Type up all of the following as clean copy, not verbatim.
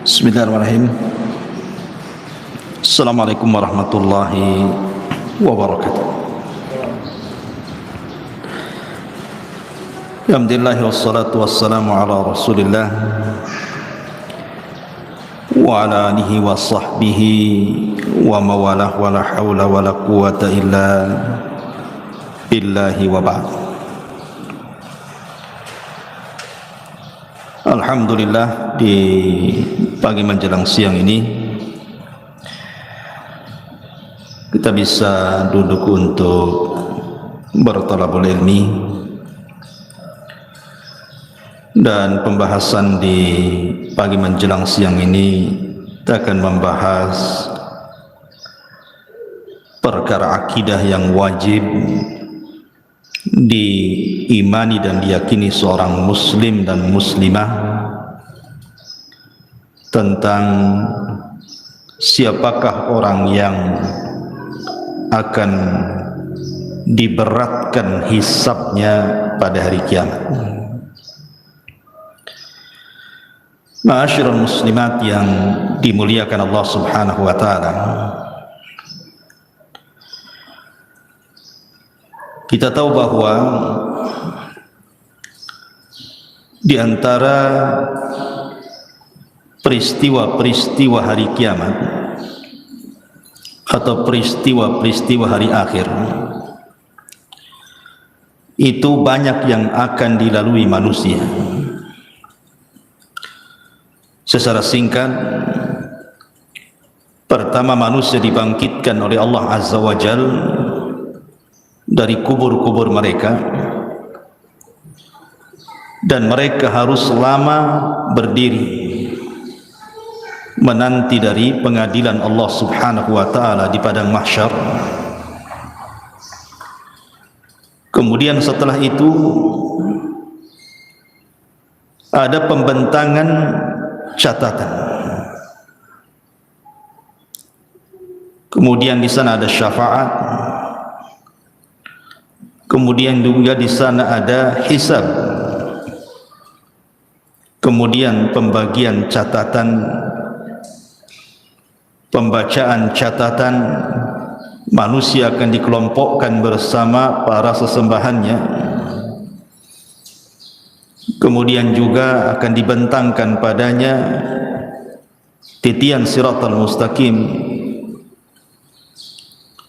Bismillahirrahmanirrahim. Assalamualaikum warahmatullahi wabarakatuh. Alhamdulillah wassalatu wassalamu ala Rasulillah wa ala alihi wa sahbihi wa mawalah wa la hawla wa la quwata illa billahi wa ba'd. Alhamdulillah, di pagi menjelang siang ini kita bisa duduk untuk berthalabul ilmi, dan pembahasan di pagi menjelang siang ini kita akan membahas perkara akidah yang wajib diimani dan diyakini seorang muslim dan muslimah, tentang siapakah orang yang akan diberatkan hisabnya pada hari kiamat. Ma'asyiral muslimat yang dimuliakan Allah Subhanahu wa taala, kita tahu bahwa di antara peristiwa-peristiwa hari kiamat atau peristiwa-peristiwa hari akhir itu banyak yang akan dilalui manusia. Secara singkat, pertama, manusia dibangkitkan oleh Allah Azza wa Jalla dari kubur-kubur mereka, dan mereka harus lama berdiri menanti dari pengadilan Allah Subhanahu wa taala di padang mahsyar. Kemudian setelah itu ada pembentangan catatan. Kemudian di sana ada syafaat. Kemudian juga di sana ada hisab. Kemudian pembagian catatan, pembacaan catatan, manusia akan dikelompokkan bersama para sesembahannya. Kemudian juga akan dibentangkan padanya titian siratal mustaqim.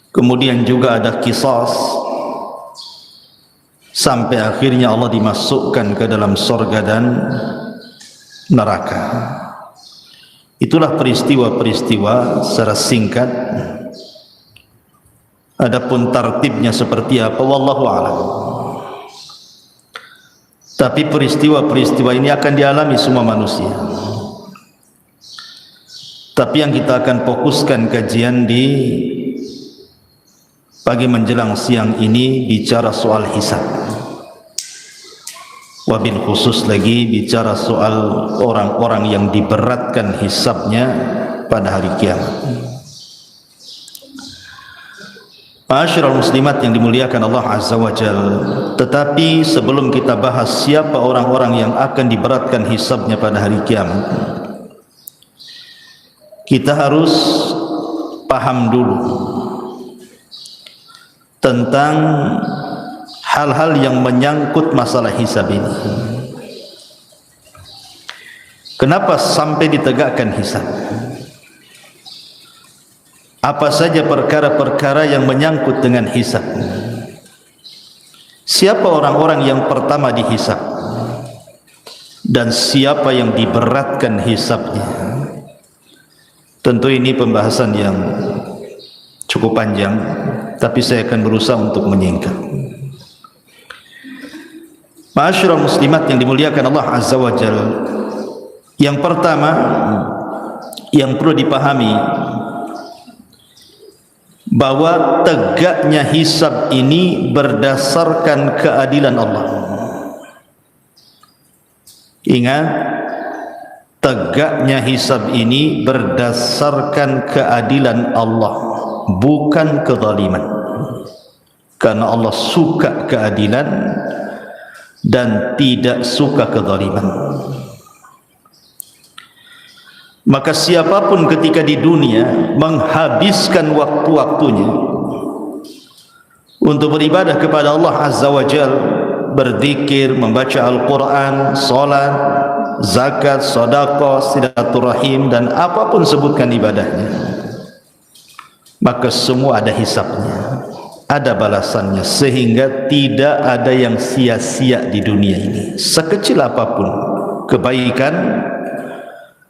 Kemudian juga ada qisas, sampai akhirnya Allah dimasukkan ke dalam surga dan neraka. Itulah peristiwa-peristiwa secara singkat. Adapun tartibnya seperti apa, wallahu a'lam. Tapi peristiwa-peristiwa ini akan dialami semua manusia. Tapi yang kita akan fokuskan kajian di pagi menjelang siang ini bicara soal hisab. Wabil khusus lagi bicara soal orang-orang yang diberatkan hisabnya pada hari kiamat. Ma'asyiral muslimat yang dimuliakan Allah Azza wa Jalla, tetapi sebelum kita bahas siapa orang-orang yang akan diberatkan hisabnya pada hari kiamat, kita harus paham dulu tentang hal-hal yang menyangkut masalah hisab ini. Kenapa sampai ditegakkan hisab? Apa saja perkara-perkara yang menyangkut dengan hisab? Siapa orang-orang yang pertama dihisab? Dan siapa yang diberatkan hisabnya? Tentu ini pembahasan yang cukup panjang, tapi saya akan berusaha untuk menyingkat. Ma'asyiral muslimat yang dimuliakan Allah Azza wa Jalla, yang pertama yang perlu dipahami bahwa tegaknya hisab ini berdasarkan keadilan Allah. Ingat, tegaknya hisab ini berdasarkan keadilan Allah, bukan kezaliman. Karena Allah suka keadilan dan tidak suka kezaliman. Maka siapapun ketika di dunia menghabiskan waktu-waktunya untuk beribadah kepada Allah Azza wa Jal, berzikir, membaca Al-Quran, salat, zakat, sedekah, silaturahim, dan apapun sebutkan ibadahnya, maka semua ada hisabnya, ada balasannya, sehingga tidak ada yang sia-sia di dunia ini. Sekecil apapun kebaikan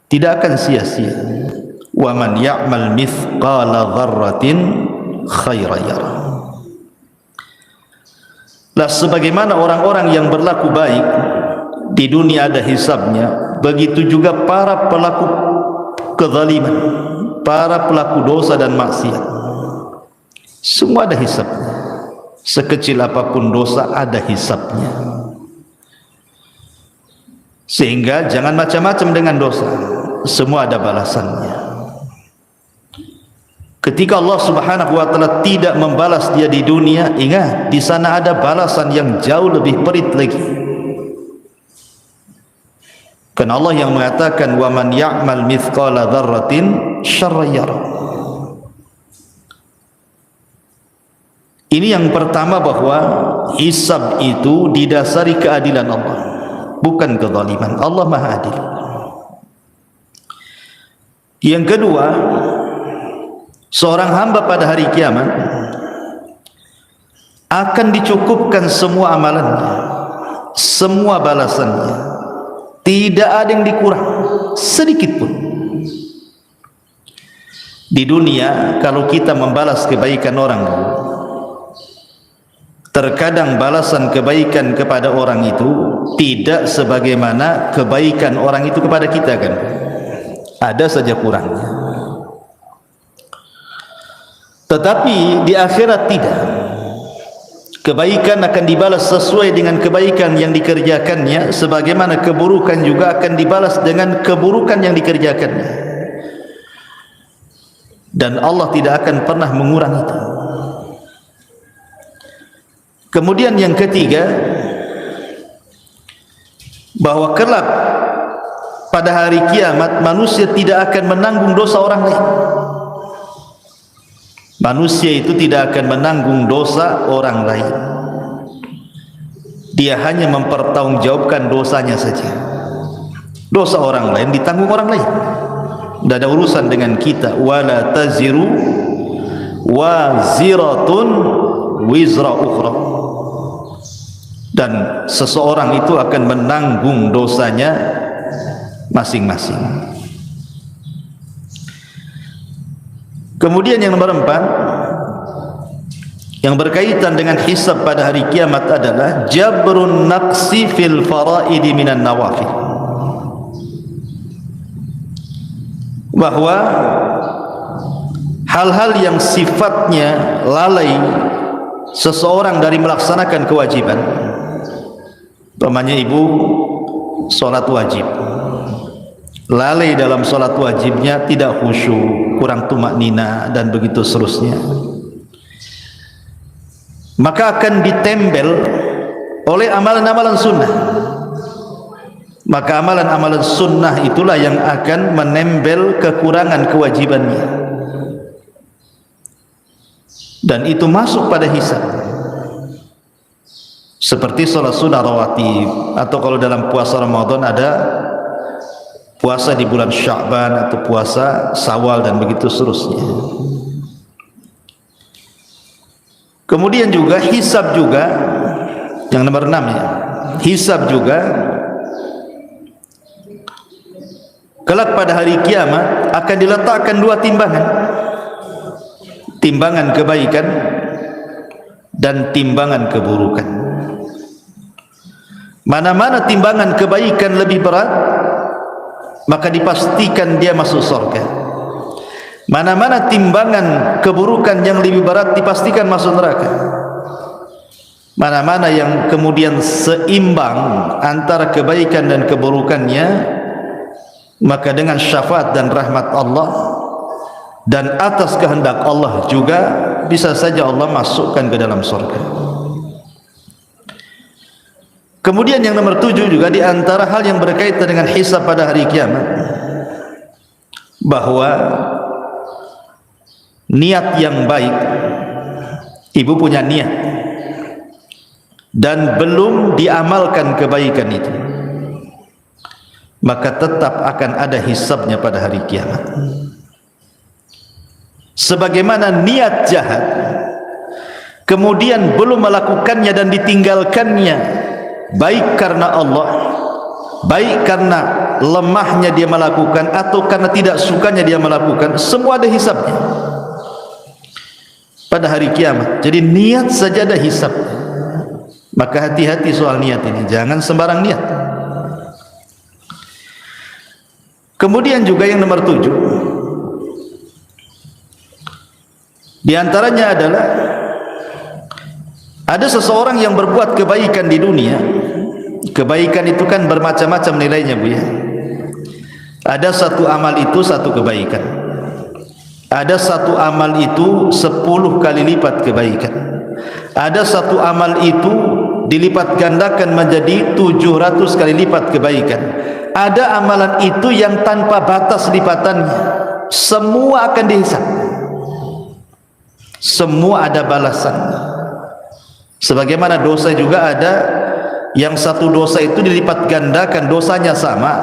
tidak akan sia-sia. Wa man ya'mal mithqala dzarratin khairan yarah. Lah sebagaimana orang-orang yang berlaku baik di dunia ada hisabnya, begitu juga para pelaku kezaliman, para pelaku dosa dan maksiat, semua ada hisabnya. Sekecil apapun dosa ada hisabnya. Sehingga jangan macam-macam dengan dosa, semua ada balasannya. Ketika Allah Subhanahu wa taala tidak membalas dia di dunia, ingat di sana ada balasan yang jauh lebih perit lagi. Karena Allah yang mengatakan wa man ya'mal mithqala dzarratin syarran yarah. Ini yang pertama, bahwa hisab itu didasari keadilan Allah, bukan kezaliman. Allah Maha Adil. Yang kedua, seorang hamba pada hari kiamat akan dicukupkan semua amalannya, semua balasannya, tidak ada yang dikurang sedikit pun. Di dunia kalau kita membalas kebaikan orang, terkadang balasan kebaikan kepada orang itu tidak sebagaimana kebaikan orang itu kepada kita, kan? Ada saja kurangnya. Tetapi di akhirat tidak. Kebaikan akan dibalas sesuai dengan kebaikan yang dikerjakannya, sebagaimana keburukan juga akan dibalas dengan keburukan yang dikerjakannya. Dan Allah tidak akan pernah mengurangi itu. Kemudian yang ketiga, bahwa kelak pada hari kiamat manusia tidak akan menanggung dosa orang lain. Manusia itu tidak akan menanggung dosa orang lain. Dia hanya mempertanggungjawabkan dosanya saja. Dosa orang lain ditanggung orang lain. Tidak ada urusan dengan kita. Wala taziru waziratun wizra ukhra. Dan seseorang itu akan menanggung dosanya masing-masing. Kemudian yang nomor 4, yang berkaitan dengan hisab pada hari kiamat adalah jabrun naqsi fil faraidi minan nawafil. Bahwa hal-hal yang sifatnya lalai seseorang dari melaksanakan kewajiban, umpamanya ibu sholat wajib, lalai dalam sholat wajibnya, tidak khusyuk, kurang tumak nina, dan begitu seterusnya, maka akan ditempel oleh amalan-amalan sunnah. Maka amalan-amalan sunnah itulah yang akan menempel kekurangan kewajibannya, dan itu masuk pada hisab. Seperti sholat sunnah rawatib, atau kalau dalam puasa Ramadan ada puasa di bulan Sya'ban atau puasa Syawal, dan begitu seterusnya. Kemudian juga hisab juga, yang nomor 6 ya, hisab juga kelak pada hari kiamat akan diletakkan 2 timbangan, timbangan kebaikan dan timbangan keburukan. Mana-mana timbangan kebaikan lebih berat, maka dipastikan dia masuk surga. Mana-mana timbangan keburukan yang lebih berat, dipastikan masuk neraka. Mana-mana yang kemudian seimbang antara kebaikan dan keburukannya, maka dengan syafaat dan rahmat Allah dan atas kehendak Allah juga bisa saja Allah masukkan ke dalam surga. Kemudian yang nomor 7 juga di antara hal yang berkaitan dengan hisab pada hari kiamat bahwa niat yang baik, ibu punya niat dan belum diamalkan kebaikan itu, maka tetap akan ada hisabnya pada hari kiamat. Sebagaimana niat jahat kemudian belum melakukannya dan ditinggalkannya, baik karena Allah, baik karena lemahnya dia melakukan atau karena tidak sukanya dia melakukan, semua ada hisabnya pada hari kiamat. Jadi niat saja ada hisab. Maka hati-hati soal niat ini, jangan sembarang niat. Kemudian juga yang nomor 7, di antaranya adalah ada seseorang yang berbuat kebaikan di dunia. Kebaikan itu kan bermacam-macam nilainya, Bu ya. Ada satu amal itu satu kebaikan. Ada satu amal itu 10 kali lipat kebaikan. Ada satu amal itu dilipat gandakan menjadi 700 kali lipat kebaikan. Ada amalan itu yang tanpa batas lipatannya. Semua akan dihisab. Semua ada balasan. Sebagaimana dosa juga ada yang satu dosa itu dilipat gandakan, dosanya sama,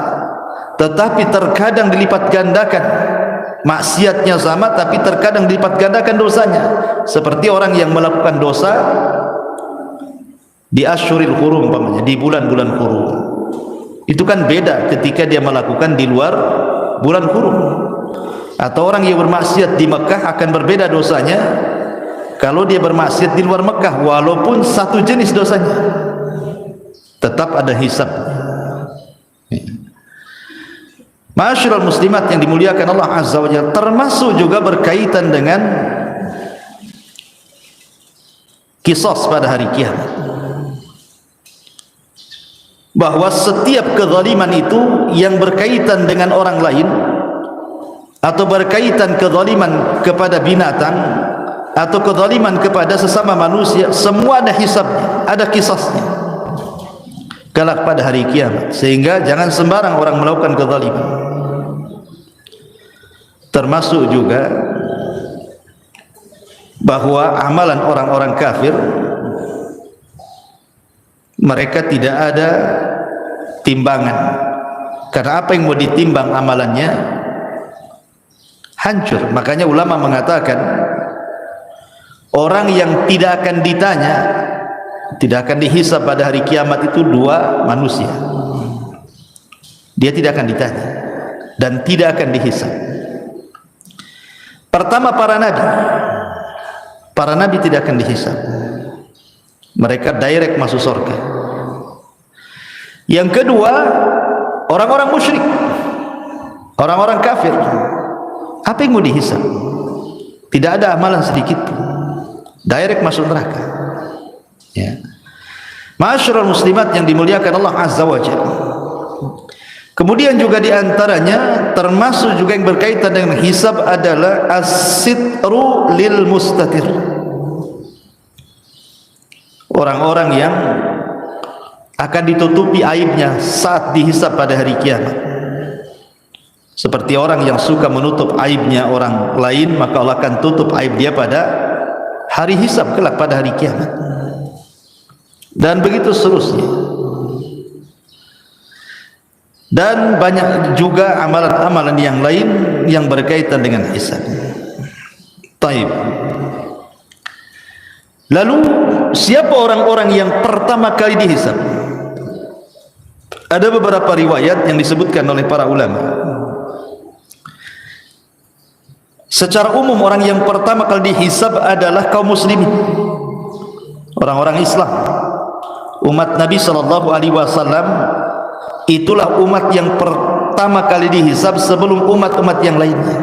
tetapi terkadang dilipat gandakan. Maksiatnya sama tapi terkadang dilipat gandakan dosanya. Seperti orang yang melakukan dosa di asyuril hurum, umpamanya di bulan-bulan hurum, itu kan beda ketika dia melakukan di luar bulan hurum. Atau orang yang bermaksiat di Mekah akan berbeda dosanya kalau dia bermaksiat di luar Mekah, walaupun satu jenis dosanya, tetap ada hisab. Ma'asyiral muslimat yang dimuliakan Allah Azza wa Jalla, termasuk juga berkaitan dengan qisas pada hari kiamat, bahwa setiap kezaliman itu yang berkaitan dengan orang lain atau berkaitan kezaliman kepada binatang atau kezaliman kepada sesama manusia, semua ada hisabnya, ada qisasnya kelak pada hari kiamat. Sehingga jangan sembarang orang melakukan kezaliman. Termasuk juga bahwa amalan orang-orang kafir, mereka tidak ada timbangan, karena apa yang mau ditimbang amalannya hancur. Makanya ulama mengatakan orang yang tidak akan ditanya, tidak akan dihisab pada hari kiamat itu dua manusia. Dia tidak akan ditanya dan tidak akan dihisab. Pertama, para nabi. Para nabi tidak akan dihisab, mereka direct masuk surga. Yang kedua, orang-orang musyrik, orang-orang kafir, apa yang mau dihisab? Tidak ada amalan sedikit pun, direct masuk neraka. Ya. Ma'asyiral muslimat yang dimuliakan Allah Azza wa Jalla. Kemudian juga diantaranya termasuk juga yang berkaitan dengan hisab adalah as-sitru lil mustatir. Orang-orang yang akan ditutupi aibnya saat dihisab pada hari kiamat. Seperti orang yang suka menutup aibnya orang lain, maka Allah akan tutup aib dia pada hari hisab kelak pada hari kiamat. Dan begitu seterusnya. Dan banyak juga amalan-amalan yang lain yang berkaitan dengan hisab. Taib. Lalu siapa orang-orang yang pertama kali dihisab? Ada beberapa riwayat yang disebutkan oleh para ulama. Secara umum orang yang pertama kali dihisab adalah kaum muslimin, orang-orang Islam, umat Nabi sallallahu alaihi wasallam. Itulah umat yang pertama kali dihisab sebelum umat-umat yang lainnya.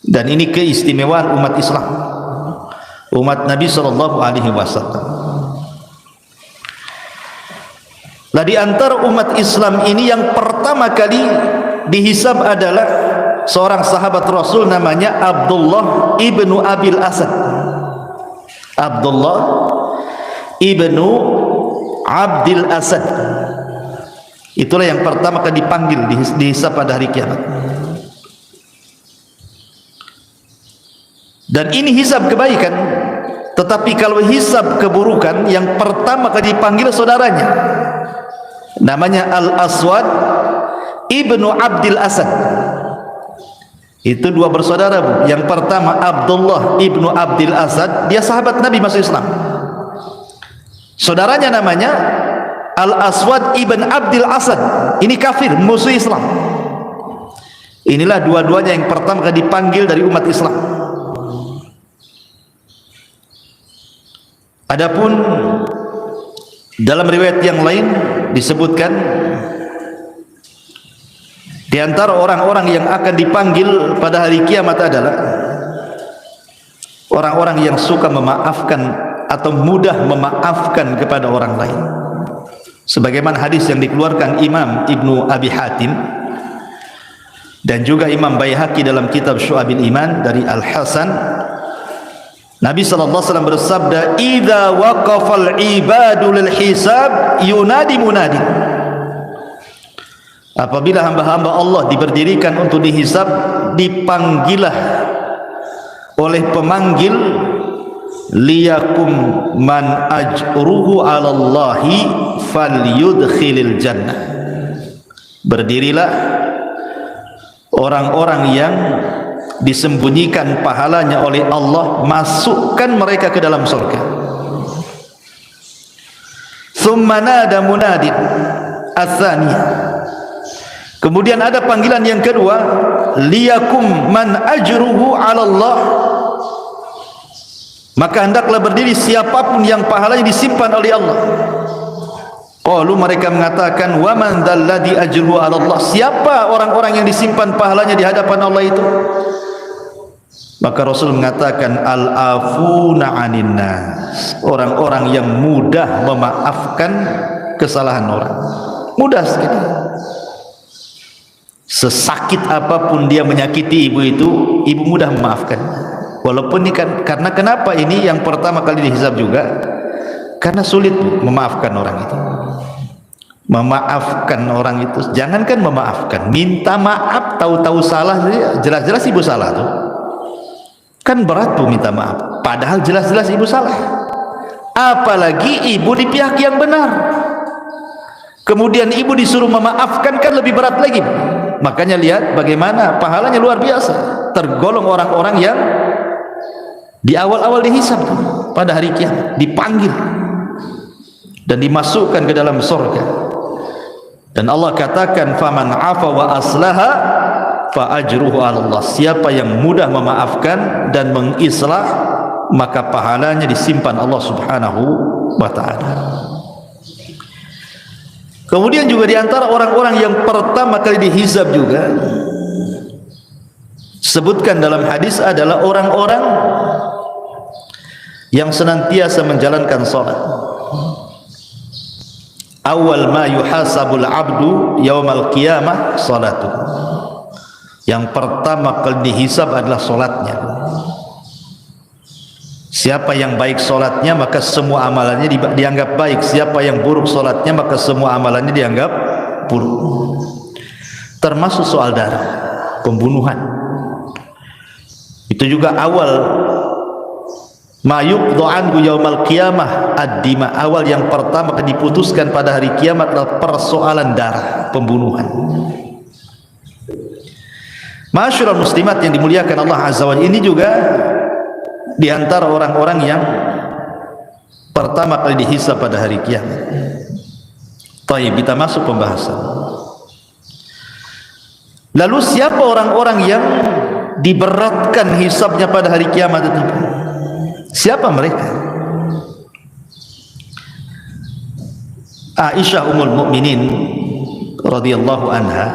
Dan ini keistimewaan umat Islam, umat Nabi sallallahu alaihi wasallam. Lah di antara umat Islam ini yang pertama kali dihisab adalah seorang sahabat Rasul, namanya Abdullah ibnu Abil Asad. Abdullah ibnu Abdil Asad. Itulah yang pertama kali dipanggil dihisab pada hari kiamat. Dan ini hisab kebaikan. Tetapi kalau hisab keburukan, yang pertama kali dipanggil saudaranya, namanya Al-Aswad ibnu Abdil Asad. Itu dua bersaudara, Bu. Yang pertama Abdullah ibnu Abdil Asad, dia sahabat Nabi masuk Islam. Saudaranya namanya Al-Aswad ibn Abdil Asad, ini kafir, musuh Islam. Inilah dua-duanya yang pertama kali dipanggil dari umat Islam. Adapun dalam riwayat yang lain disebutkan di antara orang-orang yang akan dipanggil pada hari kiamat adalah orang-orang yang suka memaafkan atau mudah memaafkan kepada orang lain. Sebagaimana hadis yang dikeluarkan Imam Ibnu Abi Hatim dan juga Imam Baihaqi dalam kitab Syu'abil Iman dari Al-Hasan, Nabi SAW bersabda, "Idza waqafal ibadu lil hisab yunadi munadi." Apabila hamba-hamba Allah diberdirikan untuk dihisab, dipanggilah oleh pemanggil, liyakum man ajruhu 'ala Allahi falyudkhilil jannah. Berdirilah orang-orang yang disembunyikan pahalanya oleh Allah, masukkan mereka ke dalam surga. Thumma nada munadin ats-tsani. Kemudian ada panggilan yang kedua, liyakum man ajruhu 'ala Allah. Maka hendaklah berdiri siapapun yang pahalanya disimpan oleh Allah. Qalu, mereka mengatakan, wa man dzalladzi ajruhu 'ala Allah. Siapa orang-orang yang disimpan pahalanya di hadapan Allah itu? Maka Rasul mengatakan, al-afuna 'anin nas, orang-orang yang mudah memaafkan kesalahan orang. Mudah sekali. Sesakit apapun dia menyakiti ibu itu, ibu mudah memaafkan. Walaupun ini kan, karena kenapa ini yang pertama kali dihisab juga? Karena sulit memaafkan orang itu. Memaafkan orang itu, jangankan memaafkan, minta maaf tahu-tahu salah, jelas-jelas ibu salah tuh. Kan berat tuh minta maaf, padahal jelas-jelas ibu salah. Apalagi ibu di pihak yang benar, kemudian ibu disuruh memaafkan, kan lebih berat lagi. Makanya lihat bagaimana pahalanya luar biasa. Tergolong orang-orang yang di awal-awal dihisab pada hari kiamat, dipanggil dan dimasukkan ke dalam surga. Dan Allah katakan, faman afa wa aslaha fa ajruhu 'ala Allah. Siapa yang mudah memaafkan dan mengislah, maka pahalanya disimpan Allah Subhanahu wa taala. Kemudian juga di antara orang-orang yang pertama kali dihisab juga sebutkan dalam hadis adalah orang-orang yang senantiasa menjalankan salat. Awal ma yuhasabul abdu yaumal qiyamah salatu. Yang pertama kali dihisab adalah salatnya. Siapa yang baik salatnya, maka semua amalannya dianggap baik. Siapa yang buruk salatnya, maka semua amalannya dianggap buruk. Termasuk soal darah, pembunuhan. Itu juga awal ma yuqdu anhu yaumal qiyamah ad-dima. Awal yang pertama diputuskan pada hari kiamat adalah persoalan darah, pembunuhan. Masyarul muslimat yang dimuliakan Allah Azza wa Jalla, ini juga di antara orang-orang yang pertama kali dihisab pada hari kiamat. Baik, kita masuk pembahasan. Lalu siapa orang-orang yang diberatkan hisabnya pada hari kiamat itu? Siapa mereka? Aisyah Ummul Mukminin radhiyallahu anha,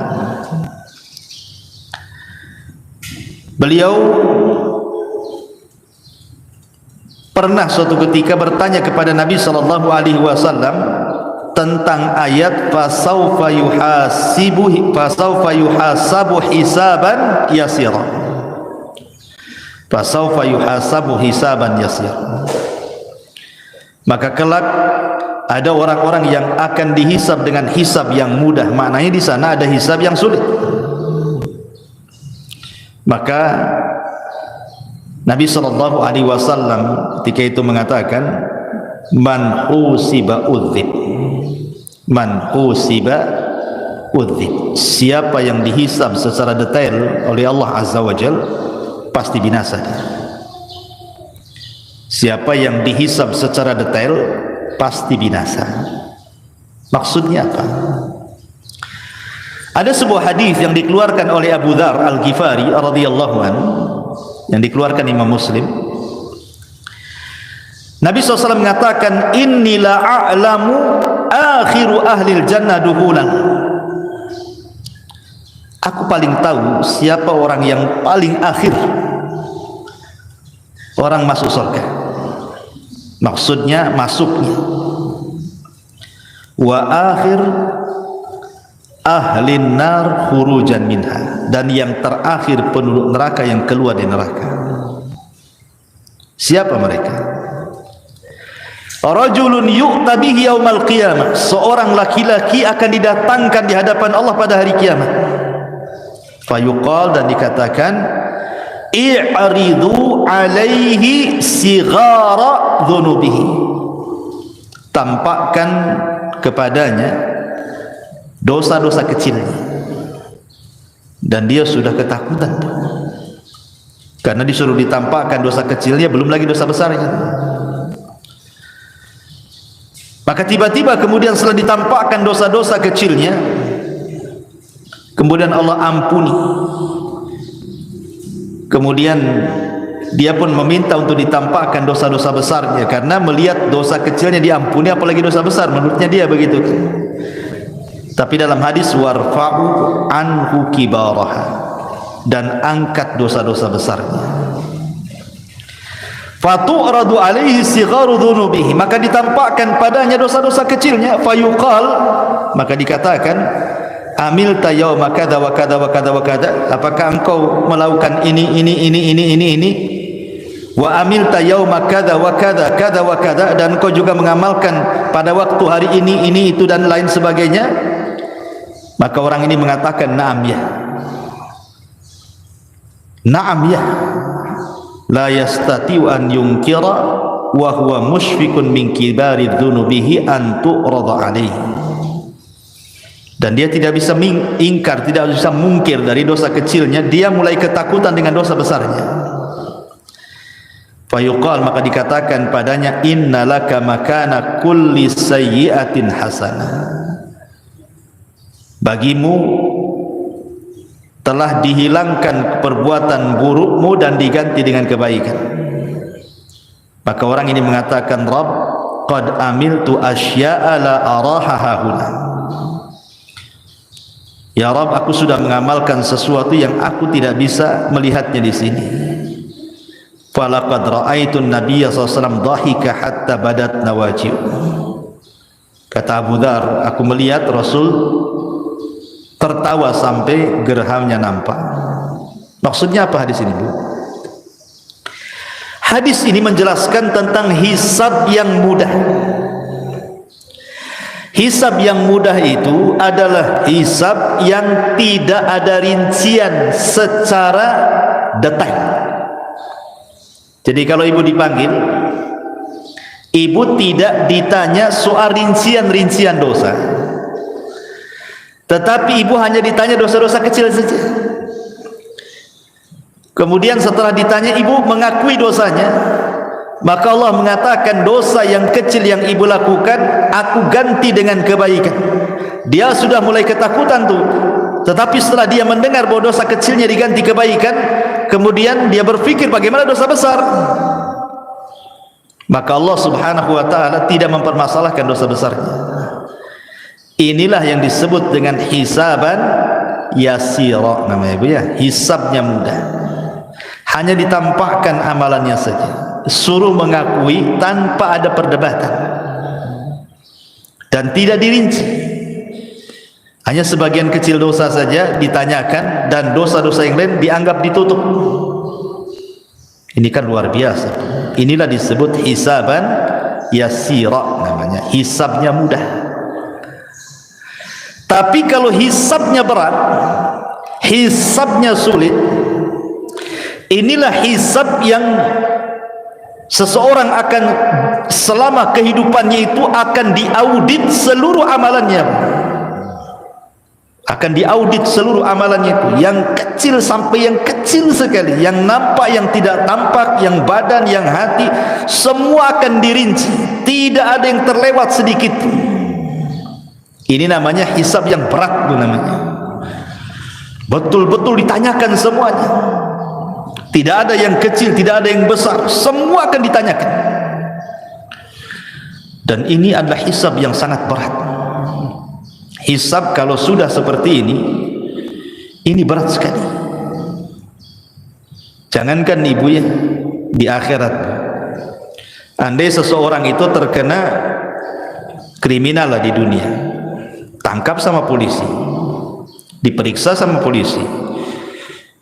beliau pernah suatu ketika bertanya kepada Nabi sallallahu alaihi wasallam tentang ayat fasaufa yuhasabu hisaban yasira. Fasaufa yuhasabu hisaban yasir. Maka kelak ada orang-orang yang akan dihisab dengan hisab yang mudah. Maknanya di sana ada hisab yang sulit. Maka Nabi SAW ketika itu mengatakan, man usiba udzib, man usiba udzib, siapa yang dihisab secara detail oleh Allah Azza wa Jal pasti binasa dia. Siapa yang dihisab secara detail pasti binasa. Maksudnya apa? Ada sebuah hadis yang dikeluarkan oleh Abu Dzar Al-Ghifari radhiyallahu anhu, yang dikeluarkan Imam Muslim. Nabi SAW mengatakan, inni la a'lamu akhiru ahlil jannah duhulan, aku paling tahu siapa orang yang paling akhir orang masuk surga. Maksudnya masuknya. Wa akhir ahlin nar khurujan minha, dan yang terakhir penduduk neraka yang keluar dari neraka. Siapa mereka? Rajulun yu'ta bihi yaumal qiyamah, seorang laki-laki akan didatangkan di hadapan Allah pada hari kiamat. Fayuqal, dan dikatakan, i'ridu alaihi sighara dhunubihi, tampakkan kepadanya dosa-dosa kecilnya. Dan dia sudah ketakutan karena disuruh ditampakkan dosa kecilnya, belum lagi dosa besarnya. Maka tiba-tiba kemudian setelah ditampakkan dosa-dosa kecilnya, kemudian Allah ampuni. Kemudian dia pun meminta untuk ditampakkan dosa-dosa besarnya, karena melihat dosa kecilnya diampuni, apalagi dosa besar, menurutnya dia begitu. Tapi dalam hadis, warfa'u anhu kibaraha, dan angkat dosa-dosa besarnya. Fatu'radu alaihi sigharu dhunubihi, maka ditampakkan padanya dosa-dosa kecilnya. Fayuqal, maka dikatakan, amilta yauma kadza wa kadza wa kadza wa kadza, apakah engkau melakukan ini wa amilta yauma kadza wa kadza kadza wa kadza, dan engkau juga mengamalkan pada waktu hari ini itu dan lain sebagainya. Maka orang ini mengatakan, na'am ya, na'am ya, la yastati'u an yunkira wa huwa mushfiqun min kibari dhunubihi an tu'rada alaihi, dan dia tidak bisa ingkar, tidak bisa mungkir dari dosa kecilnya, dia mulai ketakutan dengan dosa besarnya. Fayuqal, maka dikatakan padanya, innalaka makana kulli sayyi'atin hasanah, bagimu telah dihilangkan perbuatan burukmu dan diganti dengan kebaikan. Maka orang ini mengatakan, Rabb, qad amiltu asya'a la araha hahuna, ya Rabb, aku sudah mengamalkan sesuatu yang aku tidak bisa melihatnya di sini. Falaqad ra'aitun nabiyya sallallahu alaihi wasallam dhahika hatta badat nawajib. Kata Abu Dzar, aku melihat Rasul tertawa sampai gerahmnya nampak. Maksudnya apa hadis ini, Bu? Hadis ini menjelaskan tentang hisab yang mudah. Hisab yang mudah itu adalah hisab yang tidak ada rincian secara detail. Jadi kalau ibu dipanggil, ibu tidak ditanya soal rincian-rincian dosa, tetapi ibu hanya ditanya dosa-dosa kecil saja. Kemudian setelah ditanya, ibu mengakui dosanya, maka Allah mengatakan, dosa yang kecil yang ibu lakukan aku ganti dengan kebaikan. Dia sudah mulai ketakutan tuh, tetapi setelah dia mendengar bahwa dosa kecilnya diganti kebaikan, kemudian dia berpikir bagaimana dosa besar. Maka Allah Subhanahu wa ta'ala tidak mempermasalahkan dosa besarnya. Inilah yang disebut dengan hisaban yasira, namanya, Bu, ya, hisabnya mudah. Hanya ditampakkan amalannya saja, suruh mengakui tanpa ada perdebatan, dan tidak dirinci. Hanya sebagian kecil dosa saja ditanyakan, dan dosa-dosa yang lain dianggap ditutup. Ini kan luar biasa. Inilah disebut hisaban yasira, namanya, hisabnya mudah. Tapi kalau hisabnya berat, hisabnya sulit, Inilah hisab yang seseorang akan selama kehidupannya itu akan diaudit seluruh amalannya, akan diaudit seluruh amalannya itu, yang kecil sampai yang kecil sekali, yang nampak, yang tidak tampak, yang badan, yang hati, semua akan dirinci, tidak ada yang terlewat sedikit. Ini namanya hisab yang berat, namanya betul-betul ditanyakan semuanya. Tidak ada yang kecil, tidak ada yang besar, semua akan ditanyakan. Dan ini adalah hisab yang sangat berat. Hisab kalau sudah seperti ini berat sekali. Jangankan ibu ya, di akhirat, andai seseorang itu terkena kriminal lah di dunia, tangkap sama polisi, diperiksa sama polisi.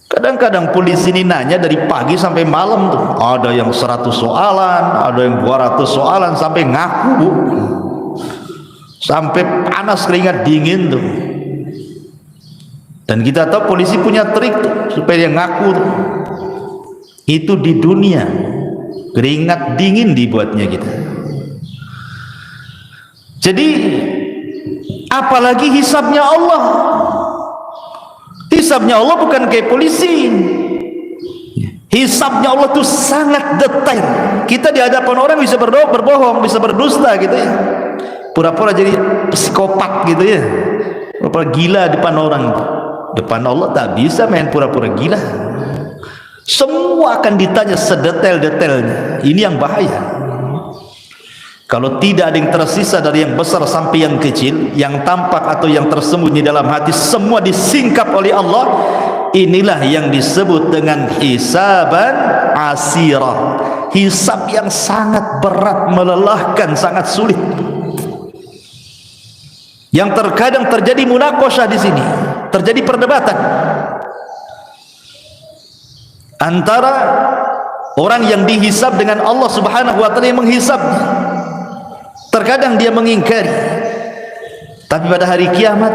Kadang-kadang polisi ini nanya dari pagi sampai malam tuh. Ada yang 100 soalan, ada yang 200 soalan, sampai ngaku, sampai panas keringat dingin tuh. Dan kita tahu polisi punya trik tuh, supaya dia ngaku tuh. Itu di dunia, keringat dingin dibuatnya kita. Jadi apalagi hisabnya Allah. Hisabnya Allah bukan kayak polisi. Hisabnya Allah itu sangat detail. Kita di hadapan orang bisa berbohong, bisa berdusta gitu ya, pura-pura jadi psikopat gitu ya, pura-pura gila depan orang. Depan Allah tak bisa main pura-pura gila. Semua akan ditanya sedetail-detailnya. Ini yang bahaya. Kalau tidak ada yang tersisa dari yang besar sampai yang kecil, yang tampak atau yang tersembunyi dalam hati, semua disingkap oleh Allah. Inilah yang disebut dengan hisaban asira, hisab yang sangat berat, melelahkan, sangat sulit. Yang terkadang terjadi munaqashah di sini, terjadi perdebatan antara orang yang dihisab dengan Allah Subhanahu wa taala yang menghisabnya. Terkadang dia mengingkari, tapi pada hari kiamat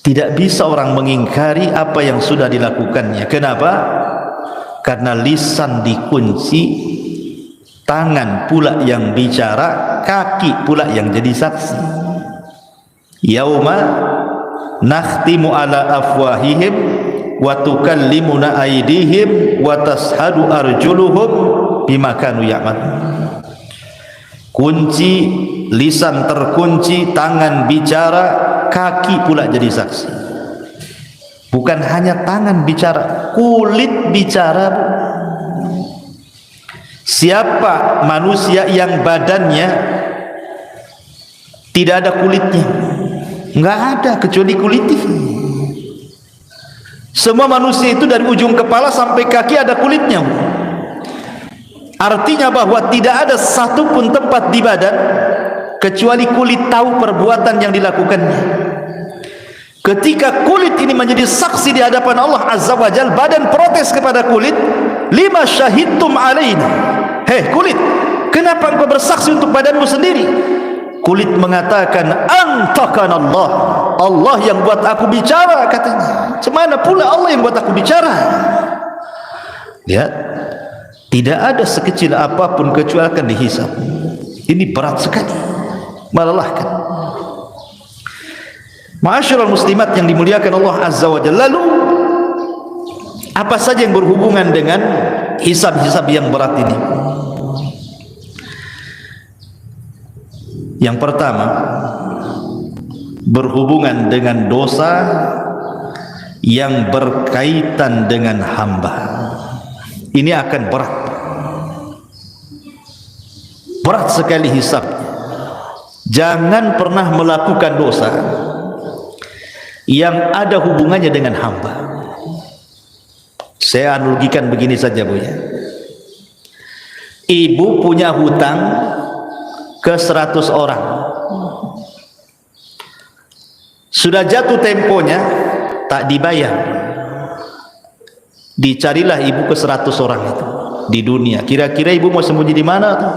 tidak bisa orang mengingkari apa yang sudah dilakukannya. Kenapa? Karena lisan dikunci, tangan pula yang bicara, kaki pula yang jadi saksi. Yauma nakhtimu ala afwahihim wa tukallimuna aydihim wa tashhadu arjuluhum bima kanu ya'malun. Kunci, lisan terkunci, tangan bicara, kaki pula jadi saksi. Bukan hanya tangan bicara, kulit bicara. Siapa manusia yang badannya tidak ada kulitnya? Enggak ada kecuali kulit. Semua manusia itu dari ujung kepala sampai kaki ada kulitnya. Artinya bahwa tidak ada satupun tempat di badan kecuali kulit tahu perbuatan yang dilakukannya. Ketika kulit ini menjadi saksi di hadapan Allah Azza wa Jalla, badan protes kepada kulit, lima syahidtum alaina. Hei kulit, kenapa engkau bersaksi untuk badanmu sendiri? Kulit mengatakan, antakan Allah, Allah yang buat aku bicara, katanya. Semana pula Allah yang buat aku bicara? Lihat, tidak ada sekecil apapun kecuali akan dihisab. Ini berat sekali, melelahkan. Ma'asyiral muslimat yang dimuliakan Allah Azza wa Jalla. Lalu apa saja yang berhubungan dengan hisab-hisab yang berat ini? Yang pertama, berhubungan dengan dosa yang berkaitan dengan hamba. Ini akan berat. Berat sekali hisabnya. Jangan pernah melakukan dosa yang ada hubungannya dengan hamba. Saya analogikan begini saja, Bu ya. Ibu punya hutang ke 100 orang. Sudah jatuh temponya, tak dibayar. Dicarilah ibu ke 100 orang itu di dunia. Kira-kira ibu mau sembunyi di mana tuh?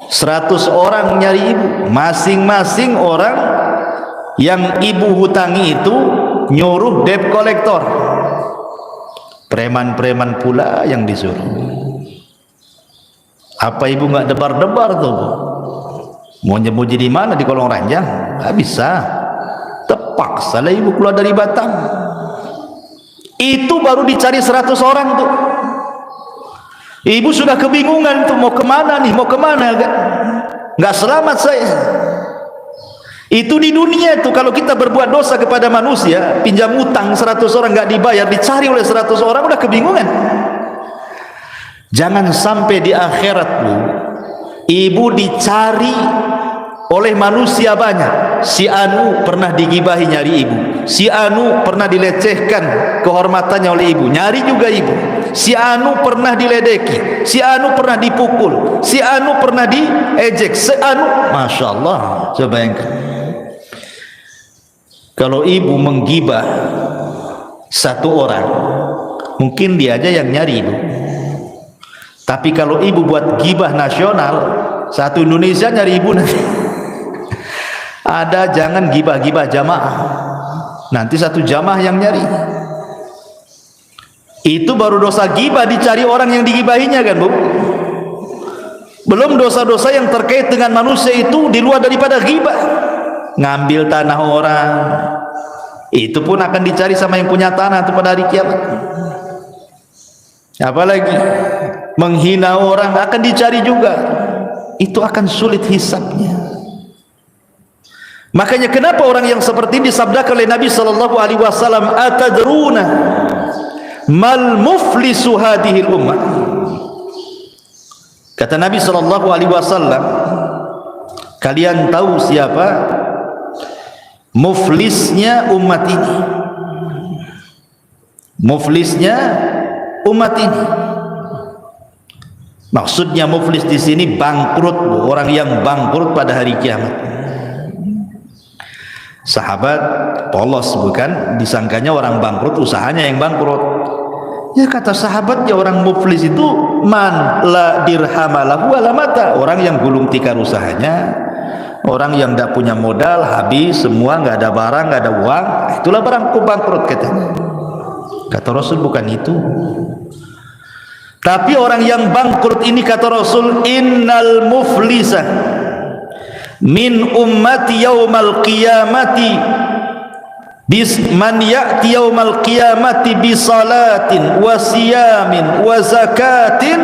100 orang nyari ibu. Masing-masing orang yang ibu hutangi itu nyuruh debt collector. Preman-preman pula yang disuruh. Apa ibu nggak debar-debar tuh, Bu? Mau nyembunyi di mana? Di kolong ranjang? Nggak bisa. Terpaksa lah ibu keluar dari batang. Itu baru dicari 100 orang tuh. Ibu sudah kebingungan tuh, mau kemana nih, mau kemana? Nggak selamat saya. Itu di dunia tuh, kalau kita berbuat dosa kepada manusia, pinjam utang 100 orang nggak dibayar, dicari oleh 100 orang, udah kebingungan. Jangan sampai di akhirat, Bu, ibu dicari oleh manusia banyak. Si Anu pernah digibahi, nyari ibu. Si Anu pernah dilecehkan kehormatannya oleh ibu, nyari juga ibu. Si Anu pernah diledeki, si Anu pernah dipukul, si Anu pernah diejek, si Anu, Masya Allah. Coba bayangkan, kalau ibu menggibah satu orang, mungkin dia aja yang nyari ibu. Tapi kalau ibu buat gibah nasional, satu Indonesia nyari ibu nanti. Ada, jangan gibah-gibah jamaah, nanti satu jamaah yang nyari. Itu baru dosa gibah, dicari orang yang digibahinya kan, Bu. Belum dosa-dosa yang terkait dengan manusia itu di luar daripada gibah. Ngambil tanah orang, itu pun akan dicari sama yang punya tanah itu pada hari kiamat. Apalagi menghina orang akan dicari juga, itu akan sulit hisabnya. Makanya kenapa orang yang seperti ini disabdakan oleh Nabi sallallahu alaihi wasallam, atadruna mal muflisu hadhil ummah. Kata Nabi sallallahu alaihi wasallam, kalian tahu siapa muflisnya umat ini? Muflisnya umat ini, maksudnya muflis di sini bangkrut, Bu. Orang yang bangkrut pada hari kiamat. Sahabat polos, bukan disangkanya orang bangkrut usahanya yang bangkrut. Ya kata sahabat, ya orang muflis itu man la dirhamalahu wala mata, orang yang gulung tikar usahanya, orang yang tidak punya modal, habis semua, nggak ada barang, nggak ada uang, itulah barangku bangkrut katanya. Kata Rasul, bukan itu. Tapi orang yang bangkrut ini, kata Rasul, innal muflisa min ummati yaumal qiyamati man ya'ti yaumal qiyamati bi salatin wa siyamin wa zakatin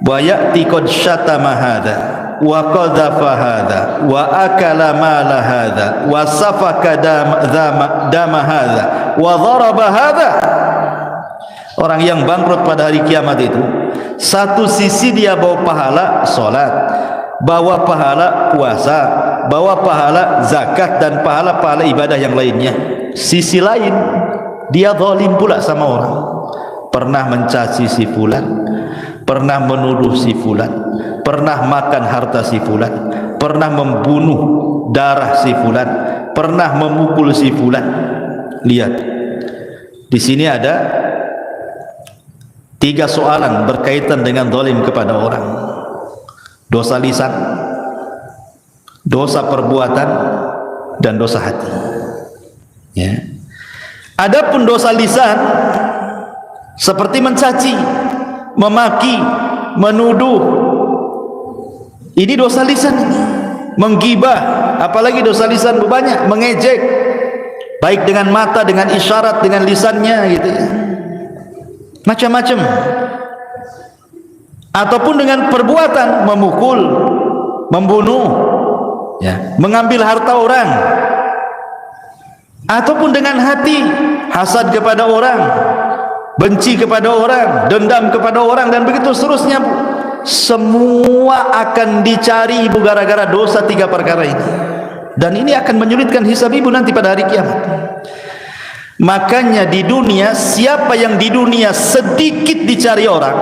wa ya'ti qad syatama hadha wa qadhafa hadha wa akala mala hadha wa safaka dama hadha wa dharaba hadha. Orang yang bangkrut pada hari kiamat itu, satu sisi dia bawa pahala salat, bawa pahala puasa, bawa pahala zakat dan pahala-pahala ibadah yang lainnya. Sisi lain dia zalim pula sama orang, pernah mencaci si fulan, pernah menuduh si fulan, pernah makan harta si fulan, pernah membunuh darah si fulan, pernah memukul si fulan. Lihat, di sini ada 3 soalan berkaitan dengan zalim kepada orang. Dosa lisan, dosa perbuatan, dan dosa hati. Ya. Adapun dosa lisan seperti mencaci, memaki, menuduh, ini dosa lisan ini. Menggibah, apalagi dosa lisan banyak, mengejek, baik dengan mata, dengan isyarat, dengan lisannya gitu ya. Macam-macam. Ataupun dengan perbuatan, memukul, membunuh, ya, mengambil harta orang. Ataupun dengan hati, hasad kepada orang, benci kepada orang, dendam kepada orang, dan begitu seterusnya. Semua akan dicari ibu gara-gara dosa 3 perkara ini. Dan ini akan menyulitkan hisab ibu nanti pada hari kiamat. Makanya di dunia, siapa yang di dunia sedikit dicari orang,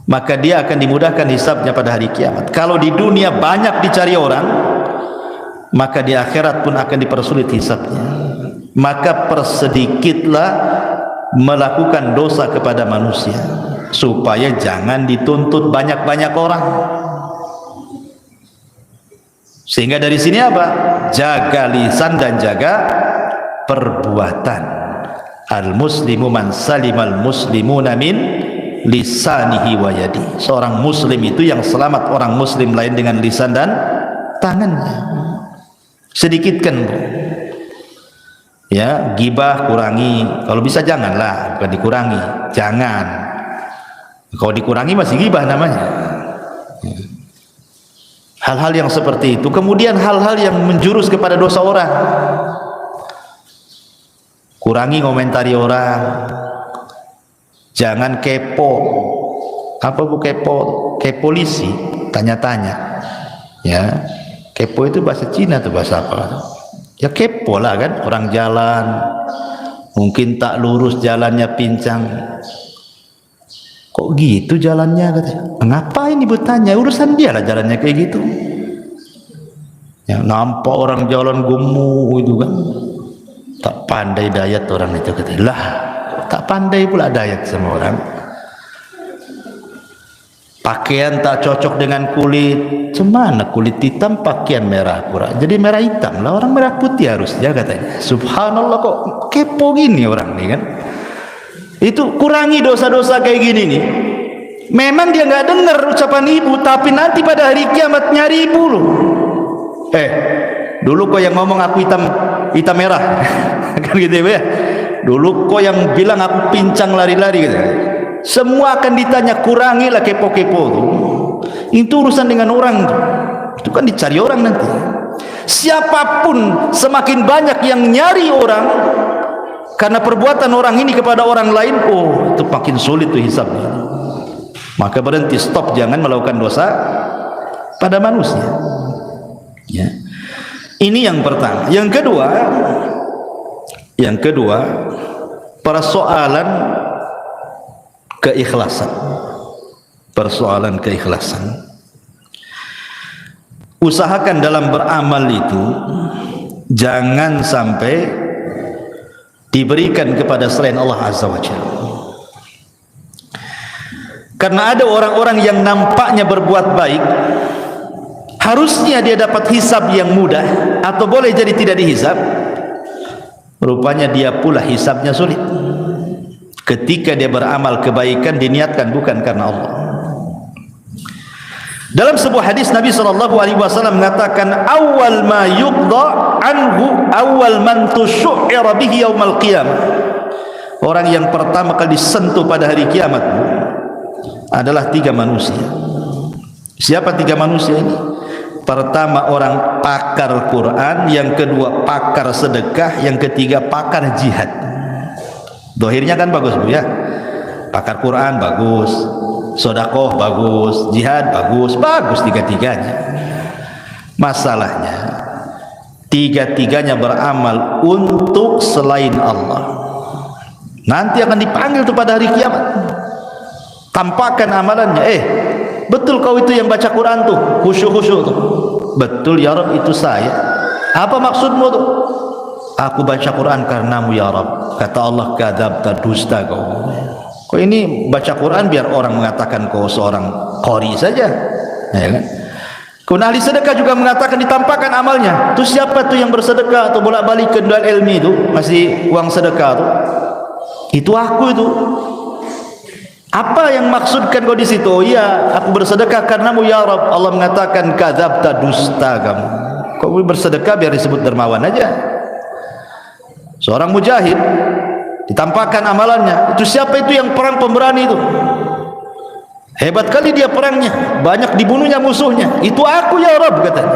maka dia akan dimudahkan hisabnya pada hari kiamat. Kalau di dunia banyak dicari orang, maka di akhirat pun akan dipersulit hisabnya. Maka persedikitlah melakukan dosa kepada manusia, supaya jangan dituntut banyak-banyak orang. Sehingga dari sini apa? Jaga lisan dan jaga perbuatan. Al-muslimu man salimal muslimuna min lisanihi wa yadi. Seorang muslim itu yang selamat orang muslim lain dengan lisan dan tangannya. Sedikitkan, Bu. Ya, gibah kurangi. Kalau bisa janganlah, bukan dikurangi. Jangan. Kalau dikurangi masih gibah namanya. Hal-hal yang seperti itu. Kemudian hal-hal yang menjurus kepada dosa orang. Kurangi komentari orang. Jangan kepo. Apa Bu kepo? Kepolisi, tanya-tanya. Ya, kepo itu bahasa Cina tuh, bahasa apa? Ya kepo lah kan, orang jalan mungkin tak lurus jalannya, pincang. Kok gitu jalannya katanya? Ngapain ibu tanya? Urusan dia lah jalannya kayak gitu. Ya nampak orang jalan gemuk itu kan. Tak pandai dayat orang itu katanya. Lah, tak pandai pula dayat sama orang. Pakaian tak cocok dengan kulit. Cemana kulit hitam pakaian merah pura. Jadi merah hitam lah, orang merah putih harusnya katanya. Subhanallah, kok kepo gini orang nih kan. Itu kurangi dosa-dosa kayak gini nih. Memang dia nggak dengar ucapan ibu, tapi nanti pada hari kiamat nyari ibu loh. Dulu kok yang ngomong aku hitam merah kan gitu ya. Dulu kok yang bilang aku pincang lari-lari gitu. Semua akan ditanya, kurangilah kepo-kepo tuh. Itu urusan dengan orang. Itu kan dicari orang nanti. Siapapun semakin banyak yang nyari orang karena perbuatan orang ini kepada orang lain, oh itu makin sulit tuh hisabnya. Maka berhenti, stop, jangan melakukan dosa pada manusia. Ya. Ini yang pertama. Yang kedua, persoalan keikhlasan. Persoalan keikhlasan. Usahakan dalam beramal itu jangan sampai diberikan kepada selain Allah Azza wa Jalla. Karena ada orang-orang yang nampaknya berbuat baik, harusnya dia dapat hisab yang mudah, atau boleh jadi tidak dihisab. Rupanya dia pula hisabnya sulit. Ketika dia beramal kebaikan diniatkan bukan karena Allah. Dalam sebuah hadis Nabi SAW mengatakan, awal ma yuqda anhu awal man tusyu'ira bihi yaumal qiyamah. Orang yang pertama kali disentuh pada hari kiamat adalah 3 manusia. Siapa 3 manusia ini? Pertama orang pakar Quran, yang kedua pakar sedekah, yang ketiga pakar jihad. Dohirnya kan bagus Bu ya, pakar Quran bagus, sodakoh bagus, jihad bagus, bagus tiga-tiganya. Masalahnya tiga-tiganya beramal untuk selain Allah. Nanti akan dipanggil tuh pada hari kiamat. Tampakkan amalannya. Betul kau itu yang baca Quran tuh, khusyuk-khusyuk tuh. Betul ya Rabb, itu saya. Apa maksudmu tuh? Aku baca Quran karenamu ya Rabb. Kata Allah, kadzabta, dusta kau. Kau ini baca Quran biar orang mengatakan kau seorang qori saja, ya kan? Kau ahli sedekah juga mengatakan ditampakkan amalnya. Terus siapa tuh yang bersedekah atau bolak-balik ke dual ilmi itu masih uang sedekah tuh? Itu aku itu. Apa yang maksudkan kau di situ? Oh iya, aku bersedekah karenamu ya Rabb. Allah mengatakan kadzabta, dusta kamu. Kau bersedekah biar disebut dermawan aja. Seorang mujahid ditampakkan amalannya. Itu siapa itu yang perang pemberani itu? Hebat kali dia perangnya, banyak dibunuhnya musuhnya. Itu aku ya Rabb katanya.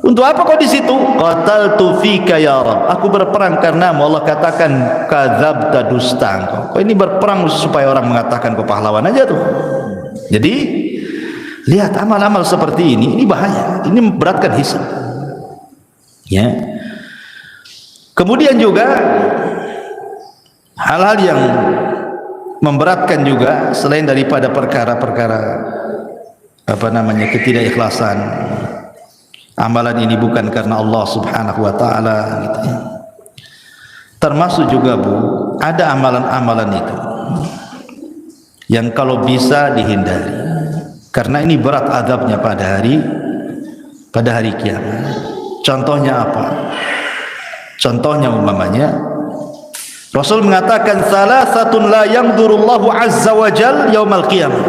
Untuk apa kau di situ? Qataltu fika ya Rabb. Aku berperang karenamu. Allah katakan kadzabta, dusta engkau. Kau ini berperang supaya orang mengatakan kau pahlawan aja tuh. Jadi lihat amal-amal seperti ini bahaya. Ini memberatkan hisab. Ya. Kemudian juga hal-hal yang memberatkan juga selain daripada perkara-perkara ketidakikhlasan. Amalan ini bukan karena Allah Subhanahu wa taala gitu ya. Termasuk juga Bu, ada amalan-amalan itu yang kalau bisa dihindari. Karena ini berat azabnya pada hari kiamat. Contohnya apa? Contohnya umpamanya Rasul mengatakan salasatun la yanzurullahu azza wa jal yaumal qiyamah.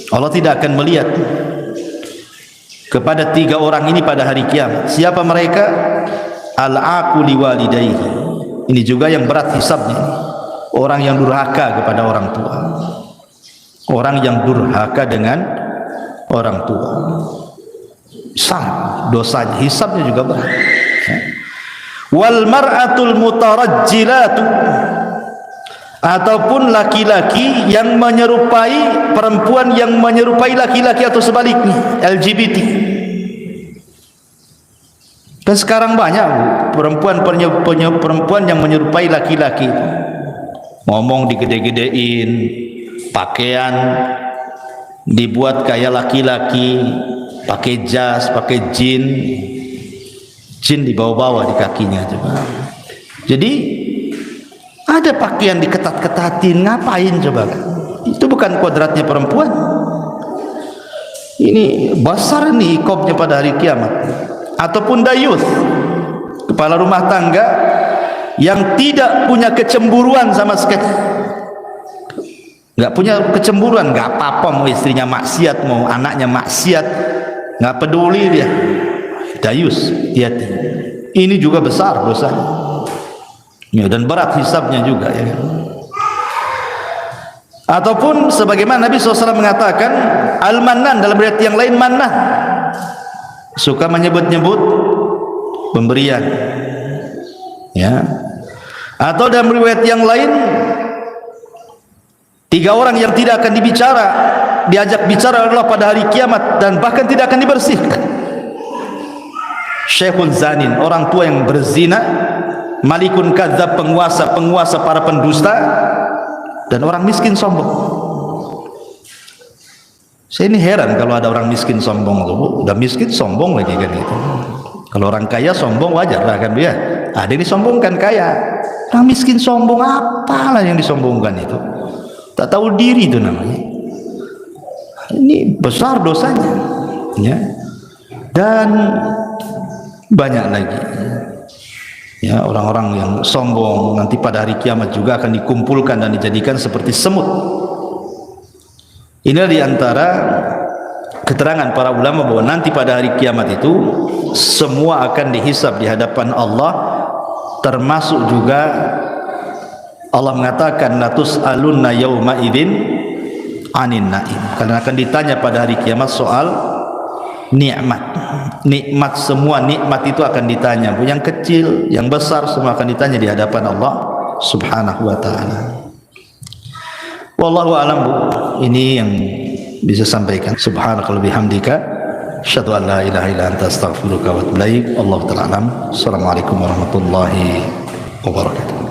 Allah tidak akan melihat kepada 3 orang ini pada hari kiamat. Siapa mereka? Al-aqu liwalidayhi. Ini juga yang berat hisabnya. Orang yang durhaka kepada orang tua. Orang yang durhaka dengan orang tua. Besar dosanya, hisabnya juga berat. Wal mar'atul mutarajjilatu, ataupun laki-laki yang menyerupai perempuan yang menyerupai laki-laki atau sebaliknya, LGBT. Dan sekarang banyak perempuan yang menyerupai laki-laki, ngomong digede-gedein, pakaian dibuat kayak laki-laki, pakai jas, pakai jin dibawa-bawa di kakinya coba. Jadi ada pakaian diketat-ketatin, ngapain coba? Itu bukan kodratnya perempuan. Ini besar nih ikobnya pada hari kiamat. Ataupun dayuth, kepala rumah tangga yang tidak punya kecemburuan sama sekali. Nggak punya kecemburuan, nggak apa-apa mau istrinya maksiat, mau anaknya maksiat, nggak peduli dia. Dayus, hati-hati. Ini juga besar dosanya. Ya, dan berat hisabnya juga ya. Ataupun sebagaimana Nabi SAW mengatakan al-mannan, dalam riwayat yang lain mannan, suka menyebut-nyebut pemberian. Ya. Atau dalam riwayat yang lain 3 orang yang tidak akan diajak bicara adalah pada hari kiamat dan bahkan tidak akan dibersihkan. Syekhun zanin, orang tua yang berzina, malikun kadzab, penguasa para pendusta, dan orang miskin sombong. Saya ini heran kalau ada orang miskin sombong tuh, udah miskin sombong lagi kan gitu. Kalau orang kaya sombong wajar lah kan dia. Ada yang disombongkan kaya, orang miskin sombong, apalah yang disombongkan itu? Tak tahu diri itu namanya. Ini besar dosanya, ya. Dan banyak lagi, ya, orang-orang yang sombong nanti pada hari kiamat juga akan dikumpulkan dan dijadikan seperti semut. Inilah diantara keterangan para ulama bahwa nanti pada hari kiamat itu semua akan dihisab di hadapan Allah, termasuk juga Allah mengatakan latus alunna yauma idzin anin naim, karena akan ditanya pada hari kiamat soal nikmat. Semua nikmat itu akan ditanya, yang kecil, yang besar, semua akan ditanya di hadapan Allah Subhanahu wa taala. Wallahu a'lam. Ini yang bisa sampaikan. Subhanakallahumma bihamdika asyhadu an la ilaha illa anta astaghfiruka wa atubu ilaik. Allahu ta'ala alam. Assalamualaikum warahmatullahi wabarakatuh.